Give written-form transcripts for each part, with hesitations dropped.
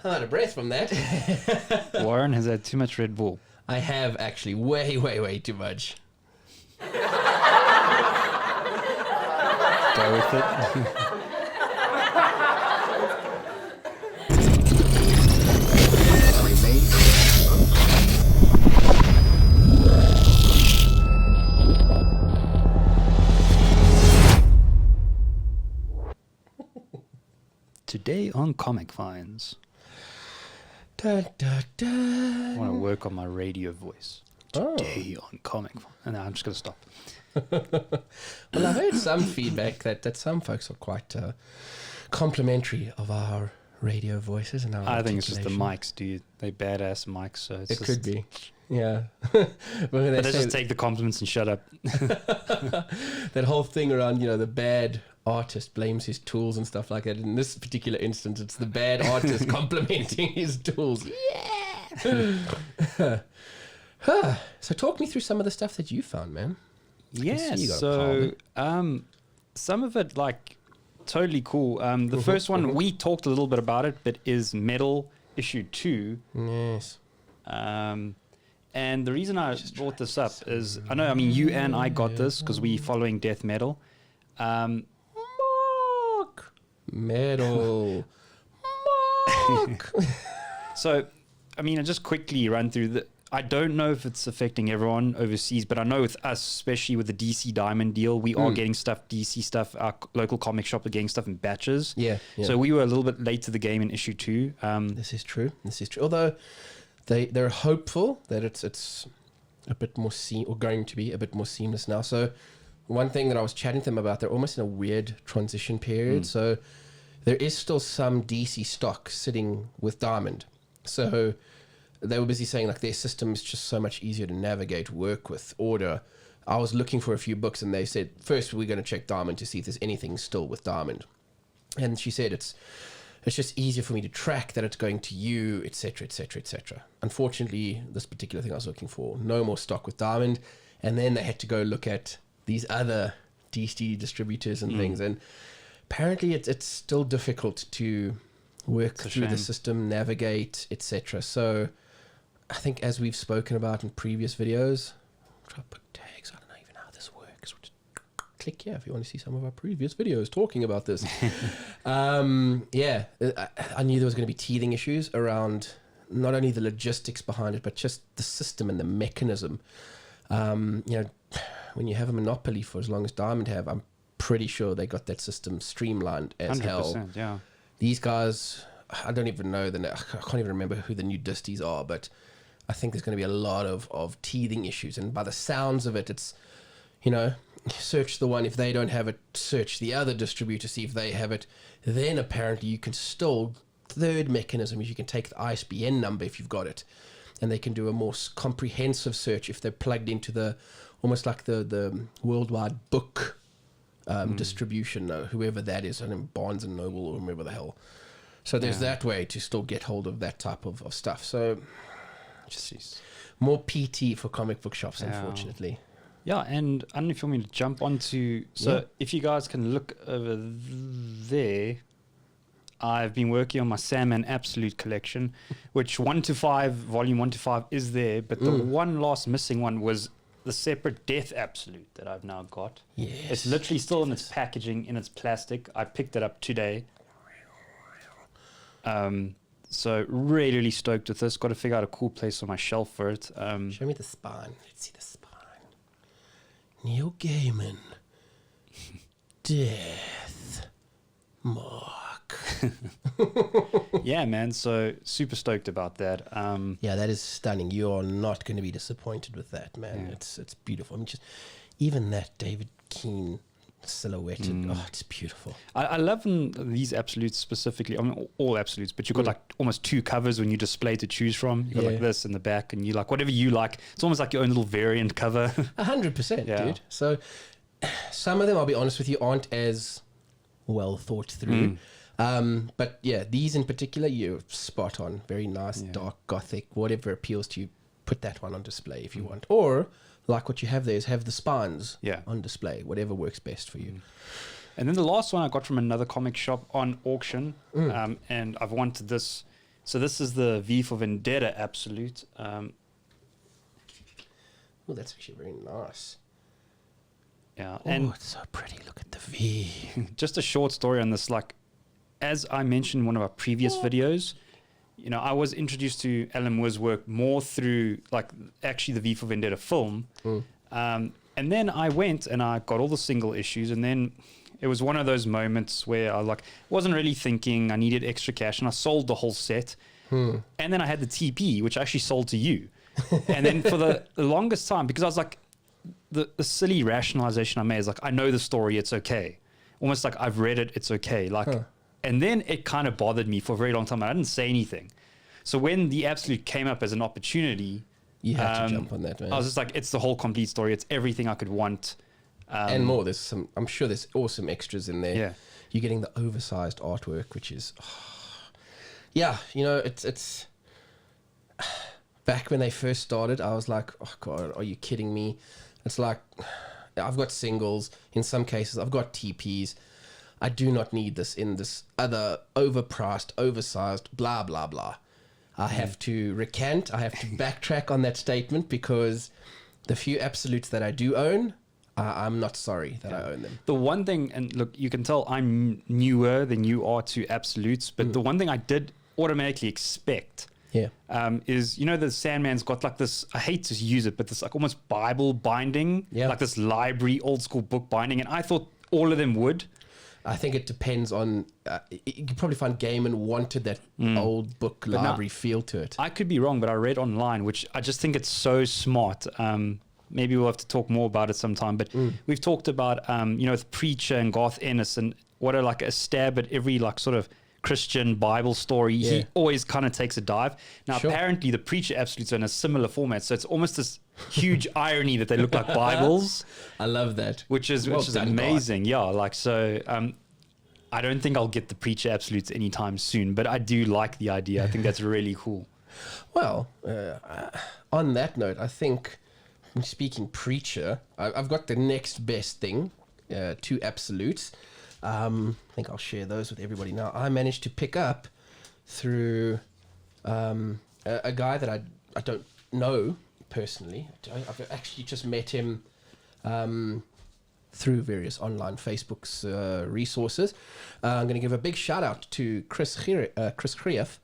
I'm out of breath from that. Warren has had too much Red Bull. I have actually way too much. Go with it. Today on Comic Finds. Da, da, da. I want to work on my radio voice. Today on Comic Finds. And I'm just going to stop. Well, I've heard some feedback that some folks are quite complimentary of our radio voices and our I think it's just the articulation. mics, dude. They badass mics, so it's It just, could be. Yeah. But let's just take the compliments and shut up. that whole thing around, the bad artist blames his tools and stuff like that. In this particular instance, it's the bad artist complimenting his tools. Yeah. So talk me through some of the stuff that you found, man. Yeah, see you got a so some of it, like, totally cool. The first one, we talked a little bit about it, but is Metal issue 2. Yes. And the reason I brought this up is, you and I got this because we following death metal. Metal. Mark. So, I just quickly run through I don't know if it's affecting everyone overseas, but I know with us, especially with the DC Diamond deal, we are getting stuff, DC stuff. Our local comic shop are getting stuff in batches. Yeah. So we were a little bit late to the game in issue 2. This is true. Although they're hopeful that it's a bit more going to be a bit more seamless now. So one thing that I was chatting to them about, they're almost in a weird transition period. So there is still some DC stock sitting with Diamond. So they were busy saying, like, their system is just so much easier to navigate, work with, order. I was looking for a few books, and they said, first we're going to check Diamond to see if there's anything still with Diamond. And she said it's just easier for me to track that it's going to you, etc., etc., etc. Unfortunately, this particular thing I was looking for, no more stock with Diamond. And then they had to go look at these other DC distributors and things. And apparently it's still difficult to work through the system, navigate, etc. So I think, as we've spoken about in previous videos, I'll try to put tags. I don't know even how this works. We'll just click here if you want to see some of our previous videos talking about this. I knew there was going to be teething issues around not only the logistics behind it, but just the system and the mechanism. When you have a monopoly for as long as Diamond have, I'm pretty sure they got that system streamlined as 100%, hell. yeah. These guys, I don't even know, I can't even remember who the new disties are, but I think there's going to be a lot of teething issues. And by the sounds of it, it's, search the one. If they don't have it, search the other distributor, see if they have it. Then apparently you can still, third mechanism is you can take the ISBN number if you've got it. And they can do a more comprehensive search if they're plugged into almost like the worldwide book distribution, whoever that is, Barnes & Noble or whoever the hell. So there's that way to still get hold of that type of stuff. So just more PT for comic book shops, unfortunately. Yeah, and I don't know if you want me to jump onto... So if you guys can look over there, I've been working on my Sandman Absolute collection, which 1 to 5, volume 1 to 5 is there, but the one last missing one was the separate Death Absolute that I've now got. Yes. It's literally still in its packaging, in its plastic. I picked it up today. So really stoked with this. Got to figure out a cool place on my shelf for it. Show me the spine. Let's see the spine. Neil Gaiman. Death. Mark. Yeah, man. So super stoked about that. Yeah, that is stunning. You are not going to be disappointed with that, man. Yeah. It's beautiful. Just even that David Keane silhouetted. Oh, it's beautiful. I love these absolutes specifically. All absolutes, but you've got like almost 2 covers when you display to choose from. You've got like this in the back, and you like whatever you like. It's almost like your own little variant cover. 100%, dude. So some of them, I'll be honest with you, aren't as well thought through. But yeah, these in particular, you're spot on. Very nice, dark, gothic, whatever appeals to you. Put that one on display if you want. Or like what you have there is have the spines on display, whatever works best for you. And then the last one I got from another comic shop on auction, and I've wanted this. So this is the V for Vendetta Absolute. Oh, that's actually very nice. Yeah, And it's so pretty. Look at the V. just a short story on this. Like, as I mentioned in one of our previous videos, you know, I was introduced to Alan Moore's work more through, like, actually the V for Vendetta film. And then I went and I got all the single issues, and then it was one of those moments where I wasn't really thinking. I needed extra cash, and I sold the whole set. And then I had the TP, which I actually sold to you. And then for the longest time, because I was like, the silly rationalization I made is like, I know the story, it's okay. Almost like I've read it, it's okay. Like, and then it kind of bothered me for a very long time. I didn't say anything. So when the Absolute came up as an opportunity, you had to jump on that, man. I was just like, it's the whole complete story. It's everything I could want. And more. I'm sure there's awesome extras in there. Yeah. You're getting the oversized artwork, which is, yeah, you know, it's back when they first started, I was like, oh God, are you kidding me? It's like, I've got singles. In some cases, I've got TPs. I do not need this in this other overpriced, oversized, blah, blah, blah. I have to recant. I have to backtrack on that statement, because the few Absolutes that I do own, I'm not sorry that I own them. The one thing, and look, you can tell I'm newer than you are to Absolutes, but the one thing I did automatically expect is, you know, the Sandman's got like this, I hate to use it, but this like almost Bible binding, like this library, old school book binding, and I thought all of them would. I think it depends on, you could probably find Gaiman wanted that old book library feel to it. I could be wrong, but I read online, which I just think it's so smart. Maybe we'll have to talk more about it sometime, but we've talked about, you know, with Preacher and Garth Ennis, and what a stab at every like sort of Christian Bible story. He always kind of takes a dive. Now, apparently the Preacher Absolutes are in a similar format, so it's almost this huge irony that they look like Bibles. I love that. Which is amazing. God. Yeah, like, so I don't think I'll get the Preacher Absolutes anytime soon, but I do like the idea. I think that's really cool. Well, on that note, I think, speaking Preacher, I've got the next best thing, 2 Absolutes. I think I'll share those with everybody now. I managed to pick up through a guy that I don't know personally. I've actually just met him through various online Facebook's resources. I'm going to give a big shout out to Chris Krief.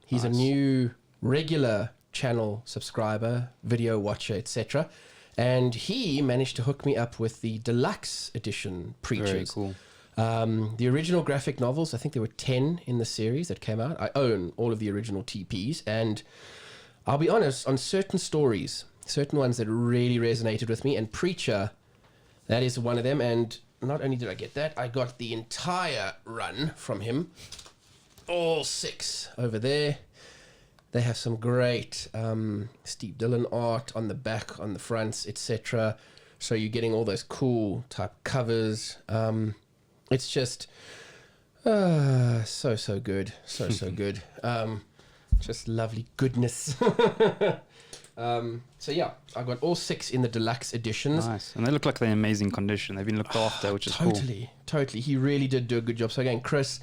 He's a new regular channel subscriber, video watcher, etc. And he managed to hook me up with the Deluxe edition Preachers. Very cool. The original graphic novels, I think there were 10 in the series that came out. I own all of the original TPs, and I'll be honest, on certain stories, certain ones that really resonated with me, and Preacher, that is one of them. And not only did I get that, I got the entire run from him, all 6 over there. They have some great Steve Dillon art on the back, on the fronts, etc. So you're getting all those cool type covers. It's just so good. So good. Just lovely goodness. So yeah, I got all 6 in the Deluxe editions. Nice. And they look like they're in amazing condition. They've been looked after, which is cool. Totally. He really did do a good job. So again, Chris,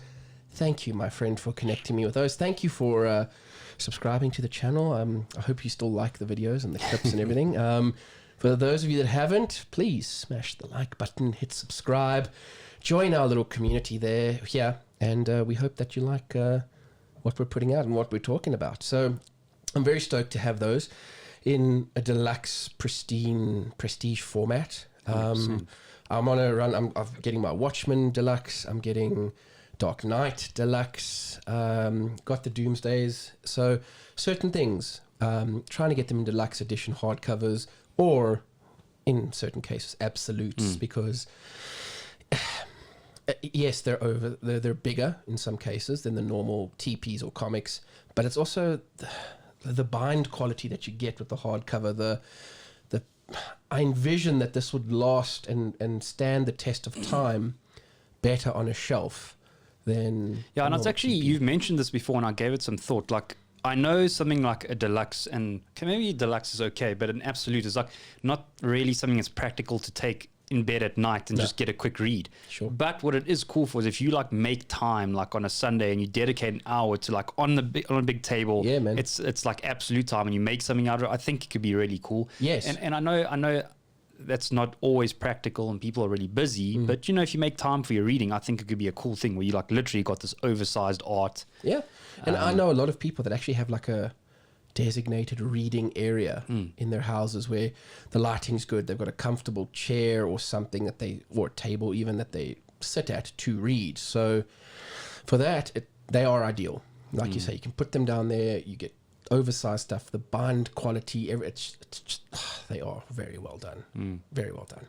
thank you, my friend, for connecting me with those. Thank you for subscribing to the channel. I hope you still like the videos and the clips and everything. For those of you that haven't, please smash the like button, hit subscribe, join our little community there. Yeah, and we hope that you like what we're putting out and what we're talking about. So I'm very stoked to have those in a Deluxe prestige format. I'm on a run. I'm getting my Watchmen Deluxe. I'm getting Dark Knight Deluxe, got the Doomsdays. So certain things, trying to get them in Deluxe edition hardcovers, or in certain cases Absolutes, because yes, they're bigger in some cases than the normal TPs or comics, but it's also the bind quality that you get with the hardcover. I envision that this would last and stand the test of time better on a shelf than... Yeah, and it's actually, you've mentioned this before, and I gave it some thought. Like, I know something like a Deluxe, and maybe Deluxe is okay, but an Absolute is like not really something that's practical to take in bed at night and just get a quick read. Sure. But what it is cool for is if you like make time like on a Sunday and you dedicate an hour to like on a big table. Yeah, man. It's like absolute time and you make something out of it. I think it could be really cool. Yes. And I know that's not always practical and people are really busy, but you know, if you make time for your reading, I think it could be a cool thing where you like literally got this oversized art. Yeah. And I know a lot of people that actually have like a designated reading area in their houses where the lighting's good. They've got a comfortable chair or something or a table even that they sit at to read. So for that, they are ideal. Like you say, you can put them down there, you get oversized stuff, the bind quality, it's just, they are very well done. Very well done.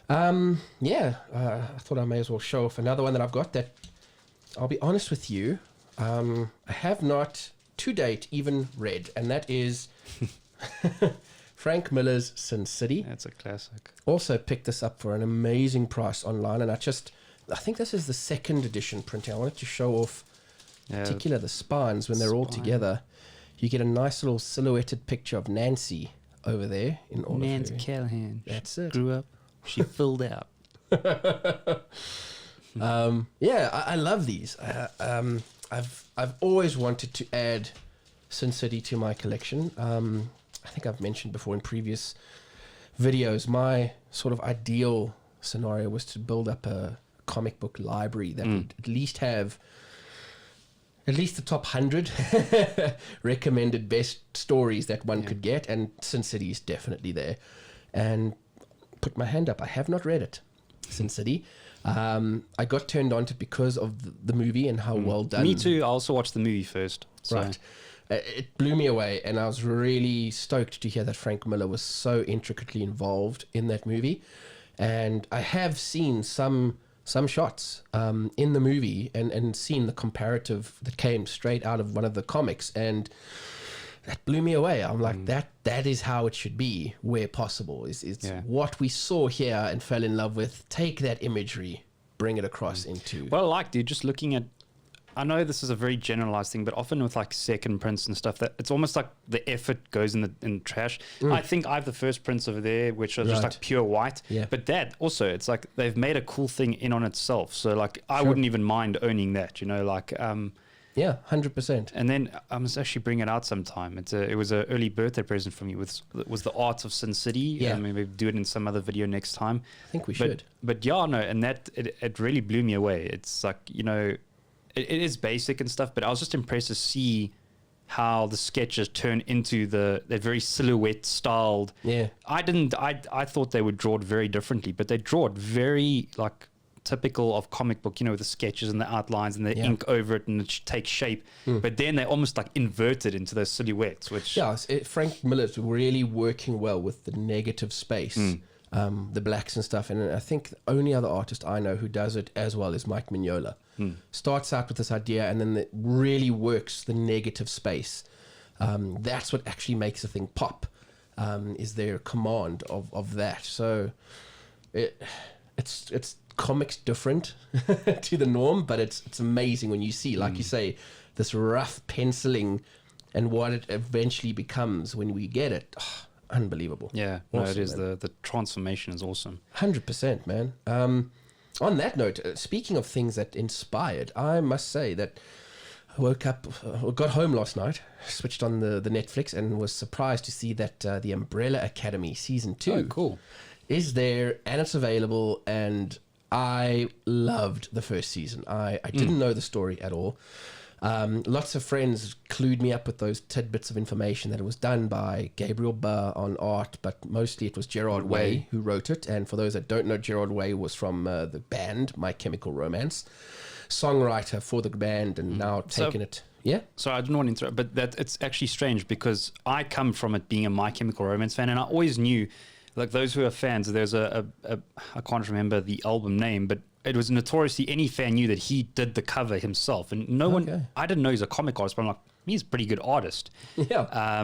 I thought I may as well show off another one that I've got that I'll be honest with you, I have not to date even read, and that is Frank Miller's Sin City. That's a classic. Also picked this up for an amazing price online, and I think this is the second edition printing. I wanted to show off particular the spines when they're all together. You get a nice little silhouetted picture of Nancy over there in all Nancy of her. Callahan. That's it. Grew up. She filled out. I love these. I've always wanted to add Sin City to my collection. I think I've mentioned before in previous videos, my sort of ideal scenario was to build up a comic book library that would at least have at least the top 100 recommended best stories that one could get, and Sin City is definitely there. And put my hand up, I have not read it, Sin City. I got turned on to it because of the movie and how well done. Me too. I also watched the movie first. So. Right. It blew me away, and I was really stoked to hear that Frank Miller was so intricately involved in that movie. And I have seen some shots in the movie and seen the comparative that came straight out of one of the comics, and that blew me away. I'm like, that is how it should be where possible. It's what we saw here and fell in love with. Take that imagery, bring it across into... Well, like, dude, just looking at... I know this is a very generalized thing, but often with like second prints and stuff, that it's almost like the effort goes in the trash. I think I have the first prints over there, which are just like pure white. Yeah. But that also, it's like they've made a cool thing in on itself. So like, I wouldn't even mind owning that, you know, like... yeah, 100%. And then I must actually bring it out sometime. It was an early birthday present from you. Was the art of Sin City? Yeah, maybe do it in some other video next time. I think we should. But yeah, no, and that it really blew me away. It's like, you know, it is basic and stuff, but I was just impressed to see how the sketches turn into that very silhouette styled. Yeah, I thought they would draw it very differently, but they draw it very like typical of comic book, you know, with the sketches and the outlines and the ink over it and it takes shape. But then they almost like inverted into those silhouettes, which... Yeah, Frank Miller's really working well with the negative space, the blacks and stuff. And I think the only other artist I know who does it as well is Mike Mignola. Starts out with this idea and then it really works the negative space. That's what actually makes the thing pop, is their command of that. So it's comics different to the norm, but it's amazing when you see, like you say, this rough penciling and what it eventually becomes when we get it. Oh, unbelievable. Yeah, awesome, no, it is. man. The transformation is awesome. 100%, man. On that note, speaking of things that inspired, I must say that I woke up, got home last night, switched on the Netflix, and was surprised to see that the Umbrella Academy season 2 cool. is there, and it's available, and I loved the first season. I didn't know the story at all. Lots of friends clued me up with those tidbits of information that it was done by Gabriel Burr on art, but mostly it was Gerard Way who wrote it. And for those that don't know, Gerard Way was from the band My Chemical Romance, songwriter for the band, and now taking it... Yeah. So I didn't want to interrupt, but that it's actually strange because I come from it being a My Chemical Romance fan, and I always knew, like those who are fans, there's I can't remember the album name, but it was notoriously any fan knew that he did the cover himself, and no one, I didn't know he's a comic artist, but I'm like, he's a pretty good artist. Yeah.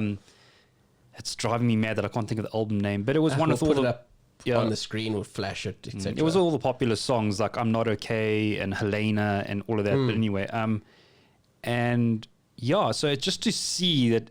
It's driving me mad that I can't think of the album name, but it was one we'll of all put the... it up on the screen, we'll flash it, etc. It was all the popular songs like I'm Not Okay and Helena and all of that, but anyway, and yeah, so it's just to see that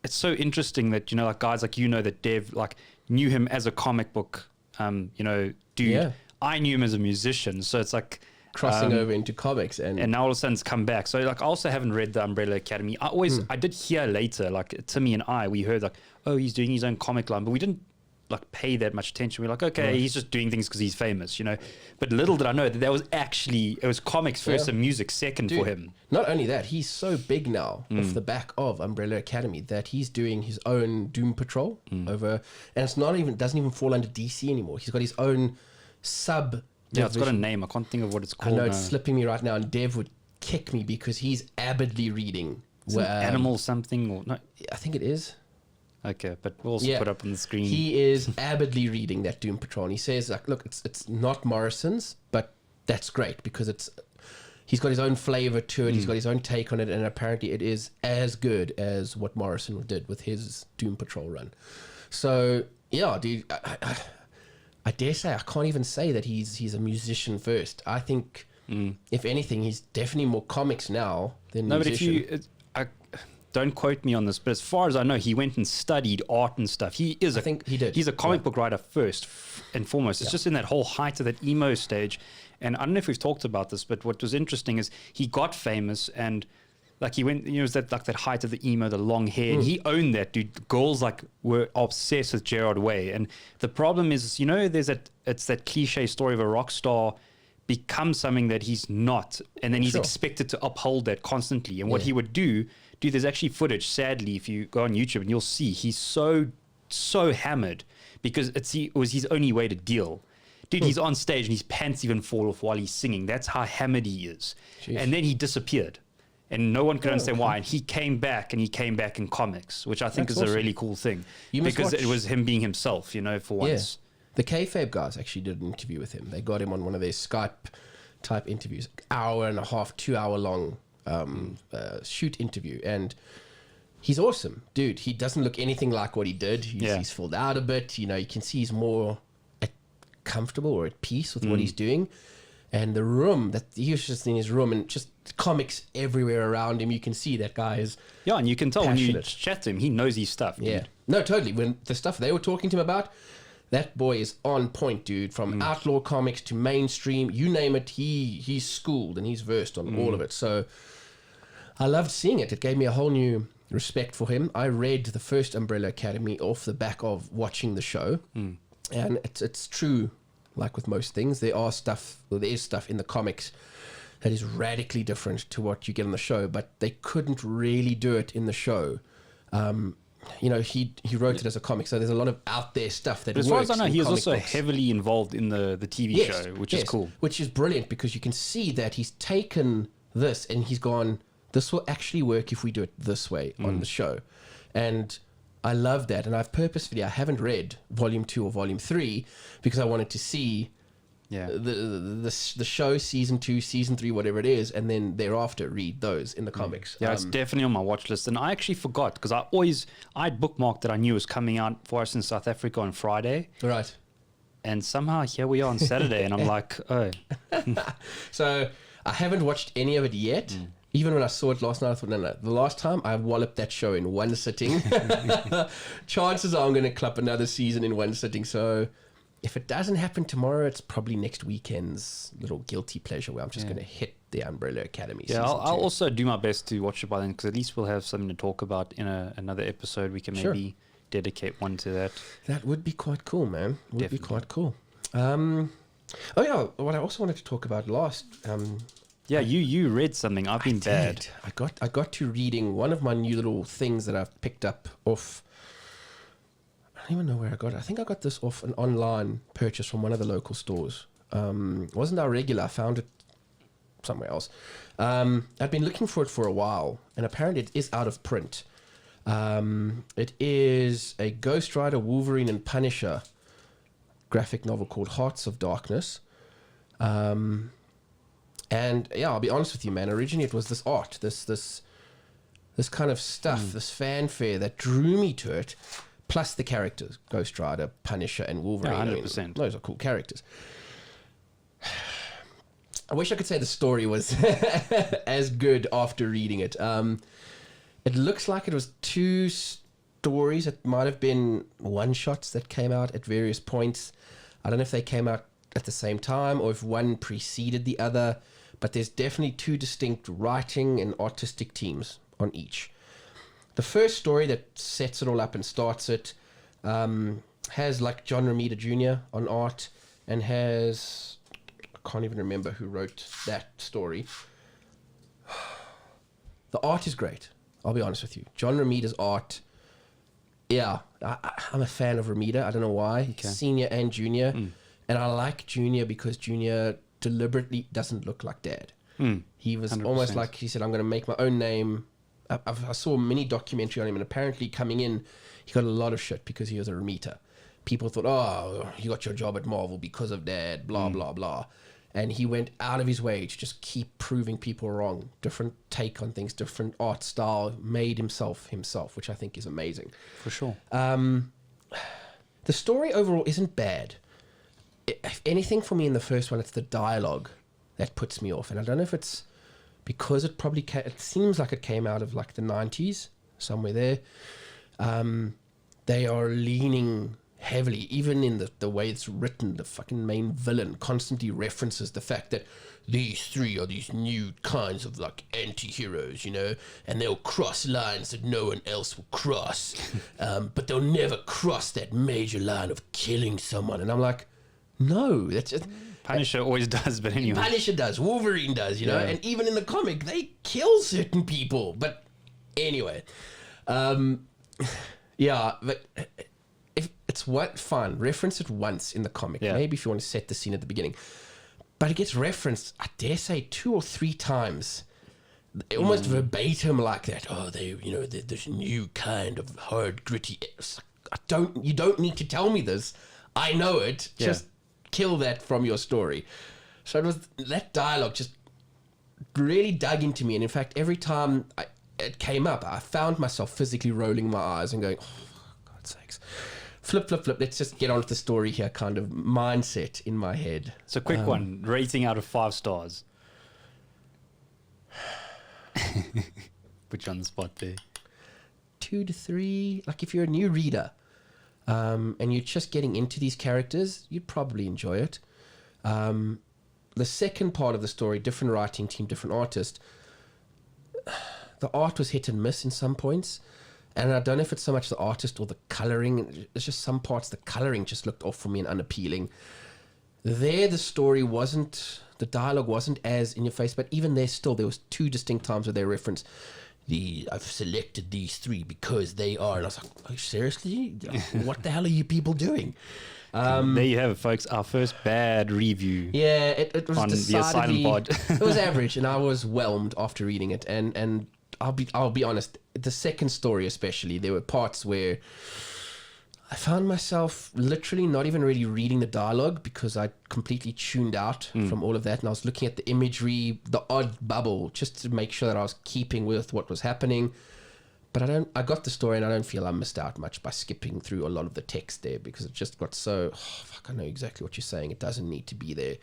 it's so interesting that, you know, like guys like, you know, that Dev like knew him as a comic book, you know, dude, Yeah. I knew him as a musician. So it's like crossing over into comics and now all of a sudden it's come back. So like I also haven't read the Umbrella Academy. I did hear later, like Timmy and I, we heard like, oh, he's doing his own comic line, but we didn't like pay that much attention. We're like, okay, he's just doing things because he's famous, you know. But little did I know that was actually, it was comics first and music second for him. Not only that, he's so big now off the back of Umbrella Academy that he's doing his own Doom Patrol over, and it's not even, doesn't even fall under DC anymore. He's got his own sub. Yeah, it's got a name. I can't think of what it's called. I know it's slipping me right now, and Dev would kick me because he's avidly reading. Animal something or no? I think it is. Okay, but we'll also put up on the screen. He is avidly reading that Doom Patrol. And he says, like, look, it's not Morrison's, but that's great because he's got his own flavor to it. He's got his own take on it, and apparently it is as good as what Morrison did with his Doom Patrol run. So yeah, dude, I dare say I can't even say that he's a musician first. I think if anything, he's definitely more comics now than musician. But if you don't quote me on this, but as far as I know, he went and studied art and stuff. I think he did. He's a comic book writer first and foremost. It's just in that whole height of that emo stage. And I don't know if we've talked about this, but what was interesting is he got famous and like he went, it was that like that height of the emo, the long hair, and he owned that, dude. Girls like were obsessed with Gerard Way. And the problem is, you know, it's that cliche story of a rock star becomes something that he's not, and then he's expected to uphold that constantly. And what he would do, dude, there's actually footage, sadly, if you go on YouTube and you'll see he's so hammered because it was his only way to deal. Dude, he's on stage and his pants even fall off while he's singing. That's how hammered he is. Jeez. And then he disappeared. And no one could understand why. And he came back in comics, which I think is a really cool thing. Because it was him being himself, you know, for once. The Kayfabe guys actually did an interview with him. They got him on one of their Skype type interviews, hour and a half, 2 hour long shoot interview. And he's awesome. Dude, he doesn't look anything like what he did. He's filled out a bit. You know, you can see he's more comfortable or at peace with what he's doing. And the room, that he was just in his room and just comics everywhere around him. You can see that guy is and you can tell passionate. When you chat to him, he knows his stuff. Dude. Yeah, no, totally. When the stuff they were talking to him about, that boy is on point, dude. From outlaw comics to mainstream, you name it, he's schooled and he's versed on all of it. So I loved seeing it. It gave me a whole new respect for him. I read the first Umbrella Academy off the back of watching the show, and it's true. Like with most things, there is stuff in the comics that is radically different to what you get on the show, but they couldn't really do it in the show. You know, he wrote it as a comic, so there's a lot of out there stuff that. But as far as I know, he was also heavily involved in the TV show, which is cool. Which is brilliant because you can see that he's taken this and he's gone, this will actually work if we do it this way on the show, and I love that. And I haven't read volume 2 or volume 3 because I wanted to see the show, season 2, season 3, whatever it is, and then thereafter read those in the comics. Yeah, it's definitely on my watch list. And I actually forgot because I'd bookmarked that I knew was coming out for us in South Africa on Friday. Right. And somehow here we are on Saturday and I'm like, oh. So I haven't watched any of it yet. Even when I saw it last night, I thought, no. The last time I walloped that show in one sitting. Chances are I'm going to clap another season in one sitting. So if it doesn't happen tomorrow, it's probably next weekend's little guilty pleasure where I'm just going to hit the Umbrella Academy. Yeah, I'll also do my best to watch it by then because at least we'll have something to talk about in another episode. We can maybe dedicate one to that. That would be quite cool, man. Would be quite cool. What I also wanted to talk about last... you read something. I've been bad. I got to reading one of my new little things that I've picked up off. I don't even know where I got it. I think I got this off an online purchase from one of the local stores. It wasn't our regular. I found it somewhere else. I'd been looking for it for a while, and apparently it is out of print. It is a Ghost Rider, Wolverine, and Punisher graphic novel called Hearts of Darkness. And yeah, I'll be honest with you, man. Originally, it was this art, this kind of stuff, this fanfare that drew me to it, plus the characters: Ghost Rider, Punisher, and Wolverine. Yeah, 100%. I mean, those are cool characters. I wish I could say the story was as good after reading it. It looks like it was 2 stories. It might have been one-shots that came out at various points. I don't know if they came out at the same time or if one preceded the other, but there's definitely two distinct writing and artistic teams on each. The first story that sets it all up and starts it has like John Romita Jr. on art and has, I can't even remember who wrote that story. The art is great, I'll be honest with you. John Romita's art, yeah, I'm a fan of Romita. I don't know why. Okay. Senior and Junior. And I like Junior because Junior deliberately doesn't look like Dad. He was 100%. Almost like he said, I'm going to make my own name. I saw a mini documentary on him, and apparently coming in, he got a lot of shit because he was a Romita. People thought, oh, you got your job at Marvel because of Dad, blah, blah, blah. And he went out of his way to just keep proving people wrong. Different take on things, different art style, made himself, which I think is amazing. For sure. The story overall isn't bad. If anything, for me in the first one, it's the dialogue that puts me off. And I don't know if it's because it probably it seems like it came out of like the 90s, somewhere there. They are leaning heavily, even in the way it's written. The fucking main villain constantly references the fact that these three are these new kinds of like anti-heroes, you know, and they'll cross lines that no one else will cross, but they'll never cross that major line of killing someone. And I'm like, no, that's just... Punisher always does, but anyway. Punisher does, Wolverine does, you know, and even in the comic, they kill certain people. But anyway, yeah, but if it's fine, reference it once in the comic. Yeah. Maybe if you want to set the scene at the beginning. But it gets referenced, I dare say, 2 or 3 times. Almost verbatim like that. Oh, they're this new kind of hard, gritty... You don't need to tell me this. I know it. Yeah. Just kill that from your story. So it was that dialogue just really dug into me. And in fact, every time it came up, I found myself physically rolling my eyes and going, oh, for God's sakes. Flip. Let's just get on with the story here kind of mindset in my head. So quick one. Rating out of 5 stars. Put you on the spot there. 2 to 3. Like if you're a new reader, and you're just getting into these characters, you'd probably enjoy it. The second part of the story, different writing team, different artist, the art was hit and miss in some points. And I don't know if it's so much the artist or the colouring. It's just some parts, the colouring just looked off for me and unappealing. There, the story wasn't, the dialogue wasn't as in your face, but even there was 2 distinct times where they referenced, I've selected these 3 because they are. And I was like, oh, seriously? What the hell are you people doing? There you have it, folks. Our first bad review. Yeah, it was on decidedly... the Asylum Pod. It was average, and I was whelmed after reading it. And I'll be honest, the second story especially, there were parts where I found myself literally not even really reading the dialogue because I completely tuned out from all of that, and I was looking at the imagery, the odd bubble, just to make sure that I was keeping with what was happening. But I got the story, and I don't feel I missed out much by skipping through a lot of the text there because it just got so, I know exactly what you're saying. It doesn't need to be there.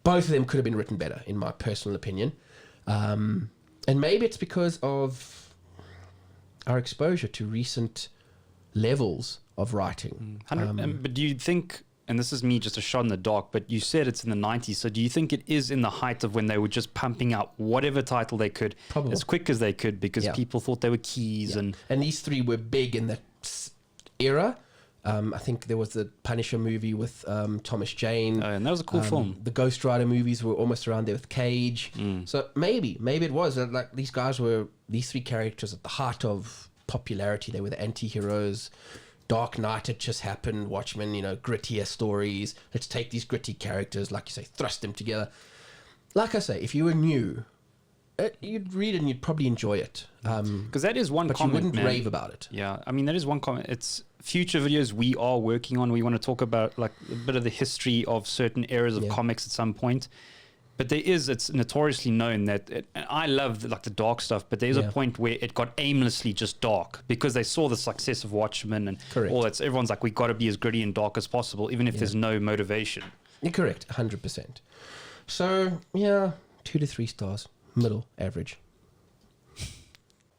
Both of them could have been written better, in my personal opinion. And maybe it's because of our exposure to recent levels of writing. But do you think, and this is me just a shot in the dark, but you said it's in the 90s, so do you think it is in the height of when they were just pumping out whatever title they could as quick as they could because people thought they were keys? And these 3 were big in that era. I think there was the Punisher movie with Thomas Jane. Oh, and that was a cool film. The Ghost Rider movies were almost around there with Cage. So maybe it was like these 3 characters at the heart of popularity. They were the anti-heroes. Dark Knight had just happened. Watchmen, grittier stories. Let's take these gritty characters, like you say, thrust them together. Like I say, if you were new, you'd read it and you'd probably enjoy it. Because that is one but comment, you wouldn't rave about it. Yeah, I mean, that is one comment. It's future videos we are working on. We want to talk about like a bit of the history of certain eras of comics at some point. But it's notoriously known that, and I love the dark stuff, but there's a point where it got aimlessly just dark because they saw the success of Watchmen and all that. So everyone's like, we got to be as gritty and dark as possible, even if there's no motivation. You're correct, 100%. So, 2 to 3 stars, middle, average.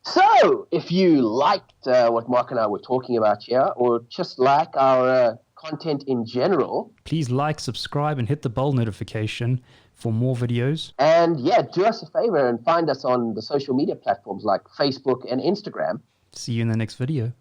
So, if you liked what Mark and I were talking about here, or just like our content in general. Please like, subscribe, and hit the bell notification for more videos. And yeah, do us a favor and find us on the social media platforms like Facebook and Instagram. See you in the next video.